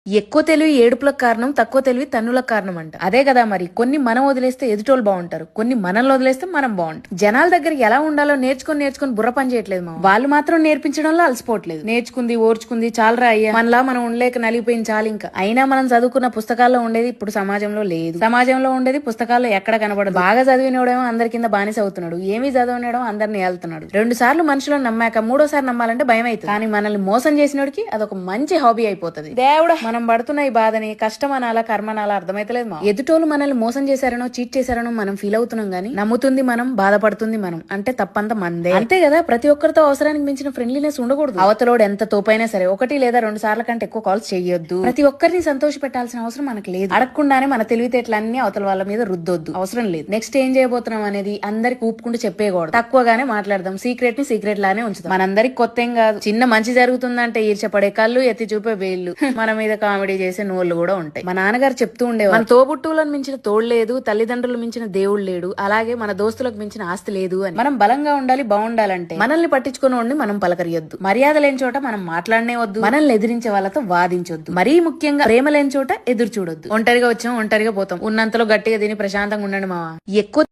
ఎక్కువ తెలివి ఏడుపులకు కారణం, తక్కువ తెలివి తన్నులకు కారణం అంట. అదే కదా మరి. కొన్ని మనం వదిలేస్తే ఎదుటోళ్ళు బాగుంటారు, కొన్ని మనల్ని వదిలేస్తే మనం బాగుంటాం. జనాల దగ్గర ఎలా ఉండాలో నేర్చుకుని బుర్ర పని చేయట్లేదు మా వాళ్ళు మాత్రం నేర్పించడంలో అలసిపోవట్లేదు. నేర్చుకుంది ఓర్చుకుంది చాలరా అయ్యా, మనలా మనం ఉండలేక నలిగిపోయింది చాలు. ఇంకా అయినా మనం చదువుకున్న పుస్తకాల్లో ఉండేది ఇప్పుడు సమాజంలో లేదు. సమాజంలో ఉండేది పుస్తకాల్లో ఎక్కడ కనబడదు. బాగా చదివినోడేమో అందరి కింద బానిస అవుతున్నాడు, ఏమీ చదవనడం అందరిని వెళ్తున్నాడు. 2 సార్లు మనుషులను నమ్మాక 3వ సారి నమ్మాలంటే భయం అవుతుంది. కానీ మనల్ని మోసం చేసినోడికి అదొక మంచి హాబీ అయిపోతుంది. దేవుడా, మనం పడుతున్న ఈ బాధని కష్టం అనాలా కర్మనాలా అర్థమైతలేదు మా. ఎదుటోళ్ళు మనల్ని మోసం చేశారనో చీట్ చేశారనో మనం ఫీల్ అవుతున్నాం గానీ నమ్ముతుంది మనం, బాధపడుతుంది మనం. అంటే తప్పంత మందే. అంతే కదా. ప్రతి ఒక్కరితో అవసరానికి మించిన ఫ్రెండ్లీనెస్ ఉండకూడదు. అవతలోడు ఎంత తోపైనా సరే 1 లేదా 2 సార్ల కంటే ఎక్కువ కాల్స్ చేయొద్దు. ప్రతి ఒక్కరిని సంతోష పెట్టాల్సిన అవసరం మనకు లేదు. అడగకుండానే మన తెలివితేటలన్నీ అవతల వాళ్ళ మీద రుద్దొద్దు, అవసరం లేదు. నెక్స్ట్ ఏం చేయబోతున్నాం అనేది అందరికి ఊపుకుంటూ చెప్పేయకూడదు. తక్కువగానే మాట్లాడదాం, సీక్రెట్ ని సీక్రెట్ లానే ఉంచుదాం. మనందరికి కొత్త ఏం కాదు. చిన్న మంచి జరుగుతుందంటే ఈర్చపడే కళ్ళు, ఎత్తి చూపే వేళ్ళు, మన మీద కామెడీ చేసే నోళ్లు కూడా ఉంటాయి. మా నాన్నగారు చెప్తూ ఉండేవారు, మన తోబుట్టువులను మించిన తోడు లేదు, తల్లిదండ్రులు మించిన దేవుడు లేడు, అలాగే మన దోస్తులకు మించిన ఆస్తి లేదు అని. మనం బలంగా ఉండాలి, బాగుండాలంటే మనల్ని పట్టించుకుని మనం పలకరియొద్దు. మర్యాద లేని చోట మనం మాట్లాడనే వద్దు, మనల్ని ఎదిరించే వాళ్ళతో వాదించొద్దు. మరీ ముఖ్యంగా ప్రేమ లేని చోట ఎదురు చూడొద్దు. ఒంటరిగా వచ్చాం ఒంటరిగా పోతాం. ఉన్నంతలో గట్టిగా తిని ప్రశాంతంగా ఉండండి మావా. ఎక్కువ